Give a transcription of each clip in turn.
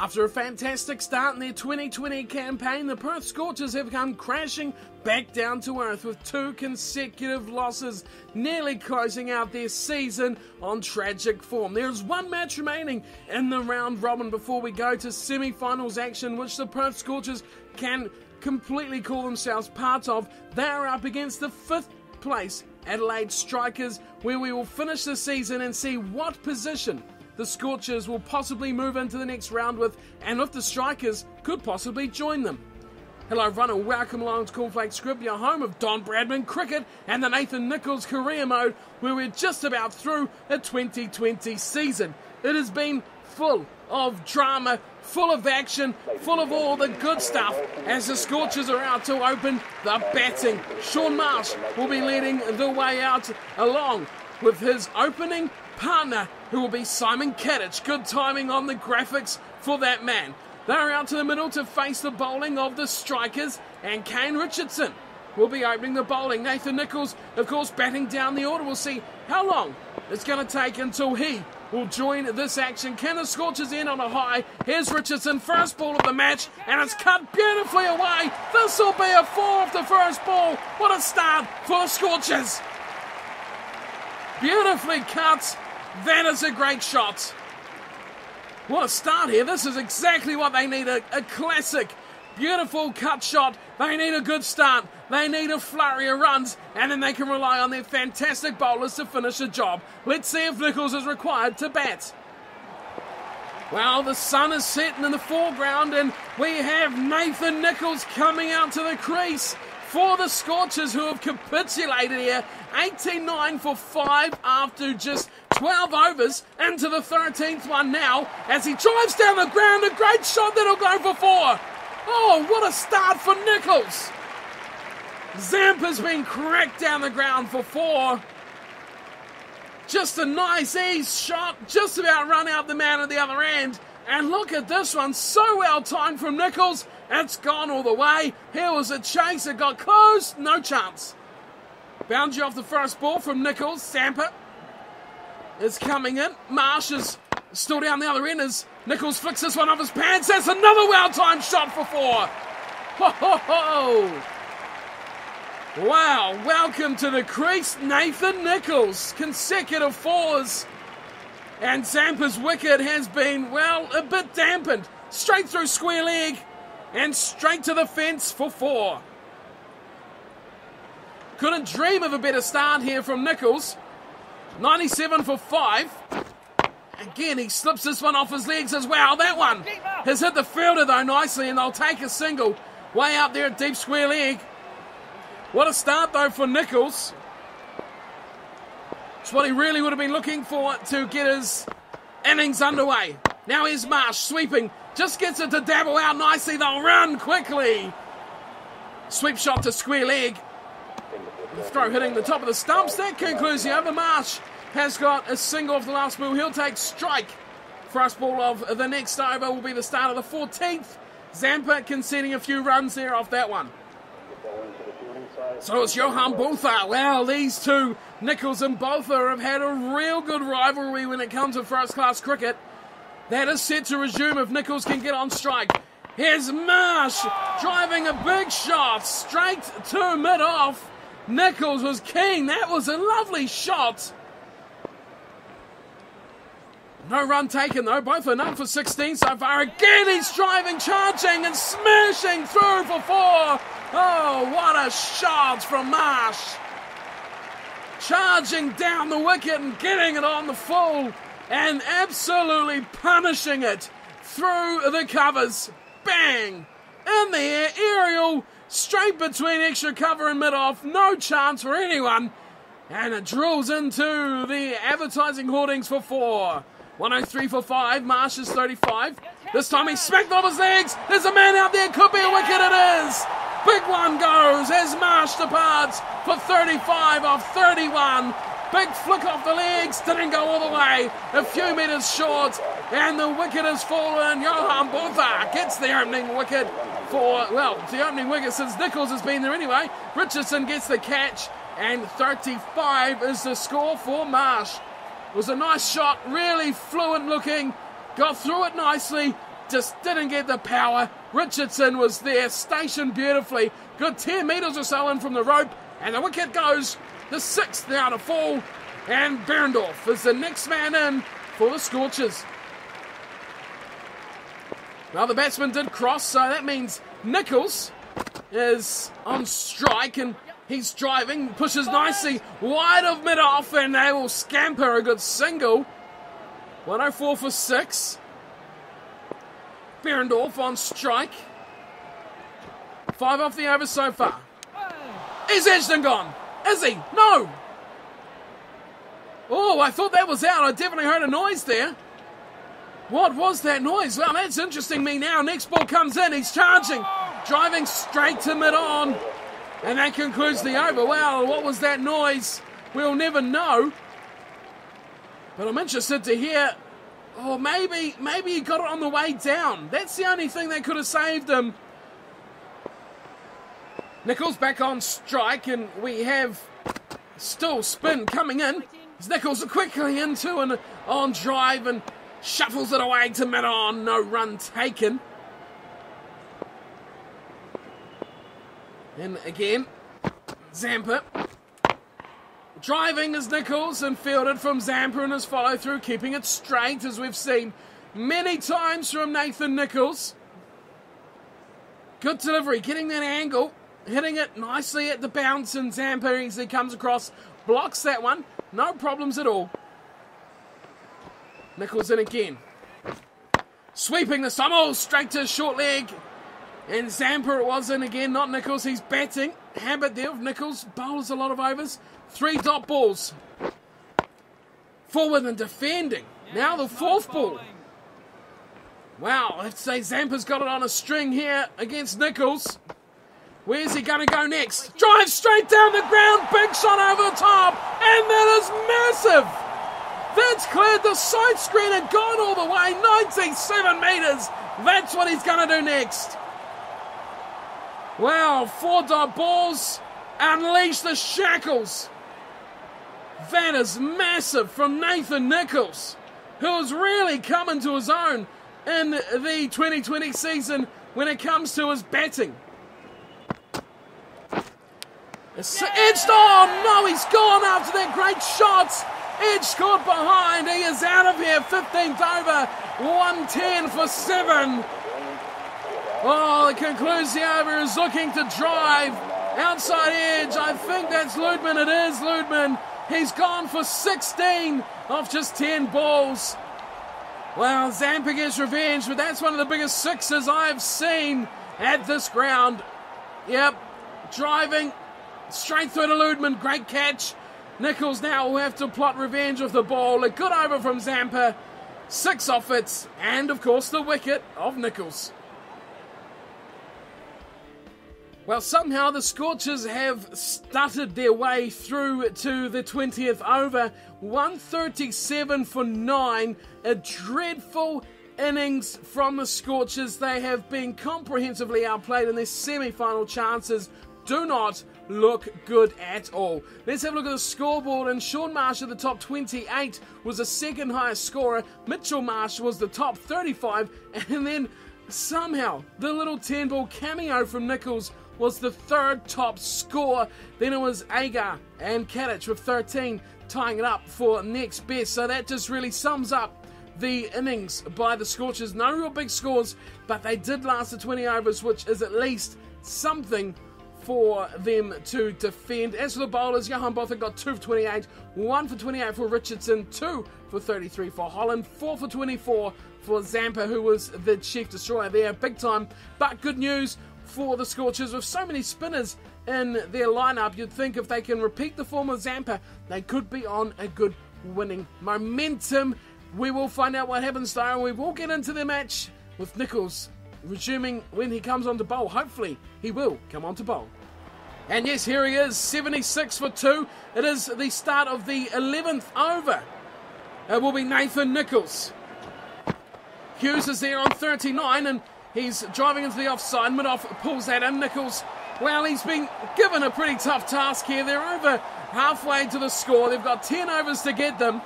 After a fantastic start in their 2020 campaign, the Perth Scorchers have come crashing back down to earth with 2 consecutive losses, nearly closing out their season on tragic form. There is 1 match remaining in the round robin before we go to semi-finals action, which the Perth Scorchers can completely call themselves part of. They are up against the 5th place Adelaide Strikers, where we will finish the season and see what position the Scorchers will possibly move into the next round with, and if the Strikers could possibly join them. Hello everyone and welcome along to Cornflake Script, your home of Don Bradman Cricket and the Nathan Nicholls career mode, where we're just about through the 2020 season. It has been full of drama, full of action, full of all the good stuff as the Scorchers are out to open the batting. Shaun Marsh will be leading the way out along with his opening partner, who will be Simon Kadich. Good timing on the graphics for that man. They're out to the middle to face the bowling of the Strikers, and Kane Richardson will be opening the bowling. Nathan Nicholls, of course, batting down the order. We'll see how long it's going to take until he will join this action. Can the Scorchers end on a high? Here's Richardson, first ball of the match, and it's cut beautifully away. This will be a 4 off the first ball. What a start for the Scorchers. Beautifully cut. That is a great shot. What a start here. This is exactly what they need. A classic, beautiful cut shot. They need a good start. They need a flurry of runs, and then they can rely on their fantastic bowlers to finish the job. Let's see if Nicholls is required to bat. Well, the sun is setting in the foreground, and we have Nathan Nicholls coming out to the crease for the Scorchers, who have capitulated here. 89 for 5 after just 12 overs, into the 13th one now as he drives down the ground. A great shot that'll go for 4. Oh, what a start for Nicholls. Zampa's been cracked down the ground for 4. Just a nice ease shot, just about run out the man at the other end. And look at this one, so well timed from Nicholls. It's gone all the way. Here was a chase, it got close, no chance. Boundary off the first ball from Nicholls. Zampa is coming in. Marsh is still down the other end as Nicholls flicks this one off his pants. That's another well-timed shot for 4. Ho, ho, ho. Wow, welcome to the crease, Nathan Nicholls. Consecutive 4s. And Zampa's wicket has been, well, a bit dampened. Straight through square leg and straight to the fence for 4. Couldn't dream of a better start here from Nicholls. 97 for 5. Again, he slips this one off his legs as well. That one has hit the fielder, though, nicely, and they'll take a single way out there at deep square leg. What a start, though, for Nicholls. It's what he really would have been looking for to get his innings underway. Now here's Marsh sweeping. Just gets it to dabble out nicely. They'll run quickly. Sweep shot to square leg. The throw hitting the top of the stumps. That concludes the over. Marsh has got a single off the last ball. He'll take strike. First ball of the next over will be the start of the 14th. Zampa conceding a few runs there off that one. So it's Johan Botha. Well, these two, Nicholls and Botha, have had a real good rivalry when it comes to first-class cricket. That is set to resume if Nicholls can get on strike. Here's Marsh driving a big shot straight to mid-off. Nicholls was keen. That was a lovely shot. No run taken though. Both are none for 16 so far. Again he's driving, charging and smashing through for 4. Oh, what a shot from Marsh. Charging down the wicket and getting it on the full and absolutely punishing it through the covers. Bang! In the air, aerial, straight between extra cover and mid-off. No chance for anyone. And it drills into the advertising hoardings for 4. 103 for 5. Marsh is 35. This time he smacked off his legs. There's a man out there. Could be a wicket. It is. Big one goes as Marsh departs for 35 off 31. Big flick off the legs. Didn't go all the way. A few metres short. And the wicket has fallen. Johan Botha gets the opening wicket for, well, the opening wicket since Nicholls has been there anyway. Richardson gets the catch. And 35 is the score for Marsh. It was a nice shot, really fluent looking, got through it nicely, just didn't get the power. Richardson was there, stationed beautifully. Good 10 metres or so in from the rope, and the wicket goes. The 6th now to fall, and Berndorf is the next man in for the Scorchers. Well, the batsman did cross, so that means Nicholls is on strike, and he's driving, pushes nicely wide of mid-off, and they will scamper a good single. 104 for 6. Berndorf on strike. 5 off the over so far. Is Edgston gone? Is he? No! Oh, I thought that was out. I definitely heard a noise there. What was that noise? Well, that's interesting me now. Next ball comes in. He's charging. Driving straight to mid-on. And that concludes the over. Well, what was that noise? We'll never know. But I'm interested to hear. Oh, maybe he got it on the way down. That's the only thing that could have saved him. Nicholls back on strike, and we have still spin coming in. Nicholls quickly into an on drive and shuffles it away to mid-on. No run taken. And again, Zampa. Driving is Nicholls and fielded from Zampa in his follow-through, keeping it straight, as we've seen many times from Nathan Nicholls. Good delivery, getting that angle, hitting it nicely at the bounce, and Zampa easily comes across, blocks that one, no problems at all. Nicholls in again. Sweeping the summer straight to his short leg. And Zampa it was in again, not Nicholls. He's batting. Habit there of Nicholls. Bowls a lot of overs. 3 dot balls. Forward and defending. Now the 4th ball. Wow, I have to say Zampa's got it on a string here against Nicholls. Where's he going to go next? Drive straight down the ground. Big shot over the top. And that is massive. That's cleared the side screen and gone all the way. 97 metres. That's what he's going to do next. Wow, 4 dot balls. Unleash the shackles. That is massive from Nathan Nicholls, who's really coming to his own in the 2020 season when it comes to his batting. Edged on. No, he's gone after that great shot. Edge scored behind. He is out of here. 15th over. 110 for 7. Oh, it concludes the over. Is looking to drive. Outside edge. I think that's Ludman. It is Ludman. He's gone for 16 off just 10 balls. Well, Zampa gets revenge, but that's one of the biggest sixes I've seen at this ground. Yep. Driving straight through to Ludman. Great catch. Nicholls now will have to plot revenge with the ball. A good over from Zampa. 6 off it. And, of course, the wicket of Nicholls. Well, somehow the Scorchers have stuttered their way through to the 20th over. 137 for 9. A dreadful innings from the Scorchers. They have been comprehensively outplayed, and their semi-final chances do not look good at all. Let's have a look at the scoreboard, and Sean Marsh at the top 28 was the second highest scorer. Mitchell Marsh was the top 35, and then somehow the little 10-ball cameo from Nicholls was the 3rd top score. Then it was Agar and Kadic with 13 tying it up for next best. So that just really sums up the innings by the Scorchers. No real big scores, but they did last the 20 overs, which is at least something for them to defend. As for the bowlers, Johan Botha got 2 for 28, 1 for 28 for Richardson, 2 for 33 for Holland, 4 for 24 for Zampa, who was the chief destroyer there, big time. But good news for the Scorchers, with so many spinners in their lineup. You'd think if they can repeat the form of Zampa, they could be on a good winning momentum. We will find out what happens though, and we will get into the match with Nicholls resuming when he comes on to bowl. Hopefully he will come on to bowl. And yes, here he is, 76 for 2. It is the start of the 11th over. It will be Nathan Nicholls. Hughes is there on 39, and he's driving into the offside. Mid-off pulls that in. Nicholls, well, he's been given a pretty tough task here. They're over halfway to the score. They've got 10 overs to get them.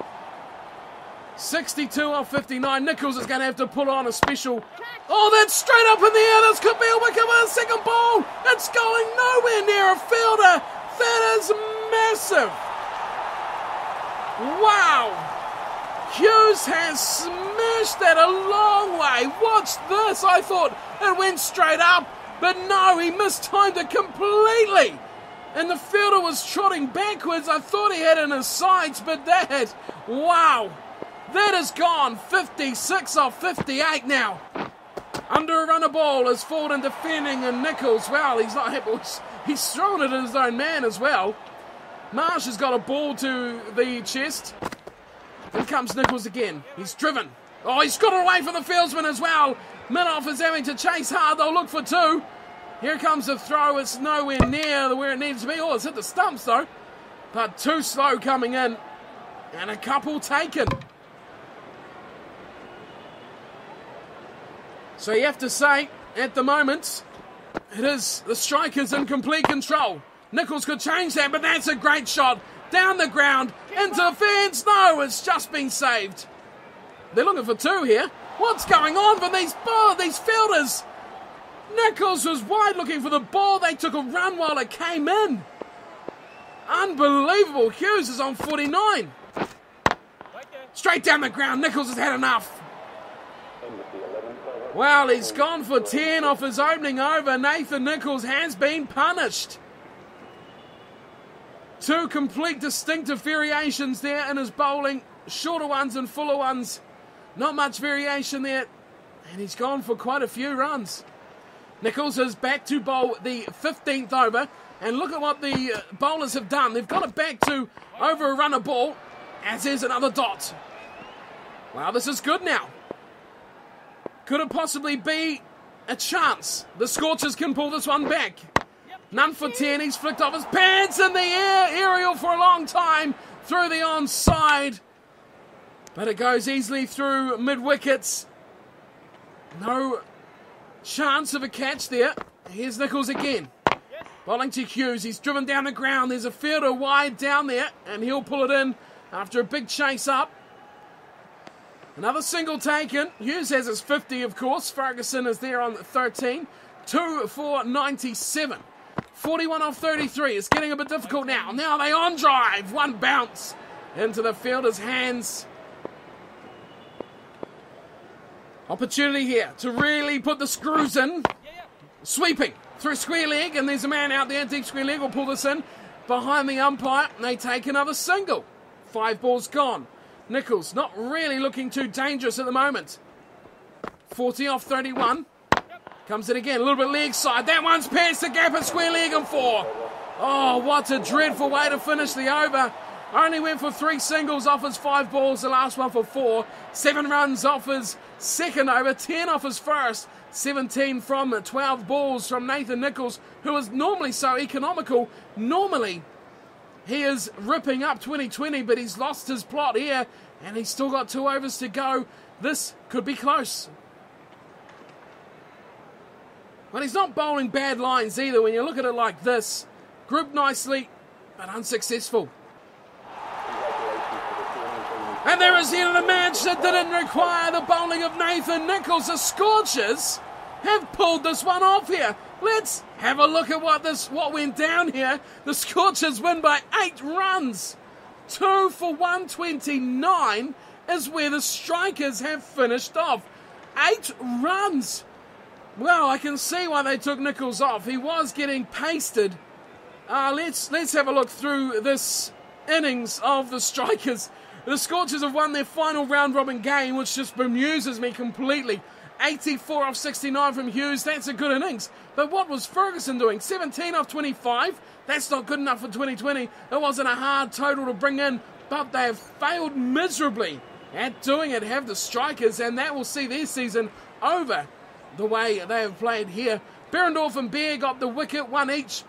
62 off 59. Nichols is going to have to put on a special. Oh, that's straight up in the air. This could be a wicket with a second ball. It's going nowhere near a fielder. That is massive. Wow. Hughes has smashed that a long way. Watch this. I thought it went straight up, but no, he mistimed it completely. And the fielder was trotting backwards. I thought he had it in his sights, but that, wow. That is gone. 56 off 58 now. Under a run of ball is Ford and defending, and Nichols, well, he's not happy. He's thrown it at his own man as well. Marsh has got a ball to the chest. Here comes Nichols again. He's driven. Oh, he's got it away from the fieldsman as well. Minoff is having to chase hard. They'll look for two. Here comes the throw. It's nowhere near where it needs to be. Oh, it's hit the stumps though. But too slow coming in. And a couple taken. So you have to say, at the moment, it is the strikers in complete control. Nichols could change that, but that's a great shot. Down the ground, into the fence. No, it's just been saved. They're looking for two here. What's going on for these fielders? Nichols was wide looking for the ball. They took a run while it came in. Unbelievable. Hughes is on 49. Straight down the ground. Nichols has had enough. Well, he's gone for 10 off his opening over. Nathan Nichols has been punished. Two complete distinctive variations there in his bowling. Shorter ones and fuller ones. Not much variation there. And he's gone for quite a few runs. Nichols is back to bowl the 15th over. And look at what the bowlers have done. They've got it back to over a run of ball. As is another dot. Wow, this is good now. Could it possibly be a chance? The Scorchers can pull this one back. None for 10. He's flicked off his pants in the air. Aerial for a long time. Through the onside. But it goes easily through mid-wickets. No chance of a catch there. Here's Nichols again. Bowling to Hughes. He's driven down the ground. There's a fielder wide down there. And he'll pull it in after a big chase up. Another single taken. Hughes has his 50, of course. Ferguson is there on 13. 2 for 97. 41 off 33. It's getting a bit difficult now. Now they on drive. One bounce into the fielder's hands. Opportunity here to really put the screws in. Sweeping through square leg, and there's a man out there. Deep square leg will pull this in behind the umpire. And they take another single. 5 balls gone. Nichols not really looking too dangerous at the moment. 40 off 31. Comes it again, a little bit leg side. That one's past the gap at square leg and 4. Oh, what a dreadful way to finish the over. Only went for 3 singles off his 5 balls, the last one for 4. 7 runs off his second over, 10 off his first. 17 from 12 balls from Nathan Nichols, who is normally so economical. Normally, he is ripping up 2020, but he's lost his plot here, and he's still got 2 overs to go. This could be close. But he's not bowling bad lines either when you look at it like this. Grouped nicely, but unsuccessful. And there is yet a match that didn't require the bowling of Nathan Nichols. The Scorchers have pulled this one off here. Let's have a look at what went down here. The Scorchers win by 8 runs. 2 for 129 is where the Strikers have finished off. 8 runs. Well, I can see why they took Nichols off. He was getting pasted. Let's have a look through this innings of the Strikers. The Scorchers have won their final round-robin game, which just bemuses me completely. 84 off 69 from Hughes. That's a good innings. But what was Ferguson doing? 17 off 25. That's not good enough for 2020. It wasn't a hard total to bring in, but they have failed miserably at doing it, have the Strikers, and that will see their season over the way they have played here. Behrendorff and Bear got the wicket, 1 each.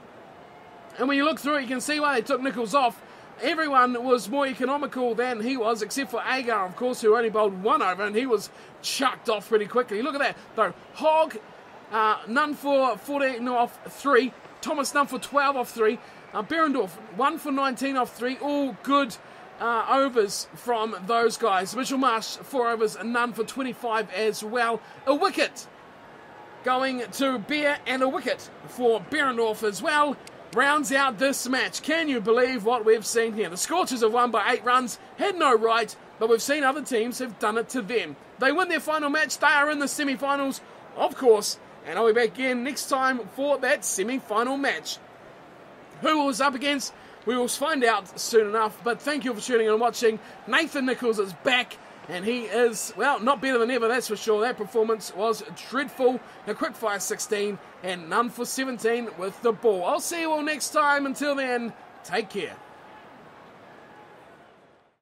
And when you look through it, you can see why they took Nichols off. Everyone was more economical than he was, except for Agar, of course, who only bowled 1 over, and he was chucked off pretty quickly. Look at that, though. Hogg, none for 14 off 3. Thomas, none for 12 off 3. Behrendorff, 1 for 19 off 3. All good overs from those guys. Mitchell Marsh, 4 overs, none for 25 as well. A wicket going to Bear and a wicket for Berendorf as well. Rounds out this match. Can you believe what we've seen here? The Scorchers have won by 8 runs, had no right, but we've seen other teams have done it to them. They win their final match. They are in the semi-finals, of course, and I'll be back again next time for that semi-final match. Who was up against? We will find out soon enough, but thank you for tuning in and watching. Nathan Nicholls is back, and he is, well, not better than ever, that's for sure. That performance was dreadful. A quick-fire 16 and none for 17 with the ball. I'll see you all next time. Until then, take care.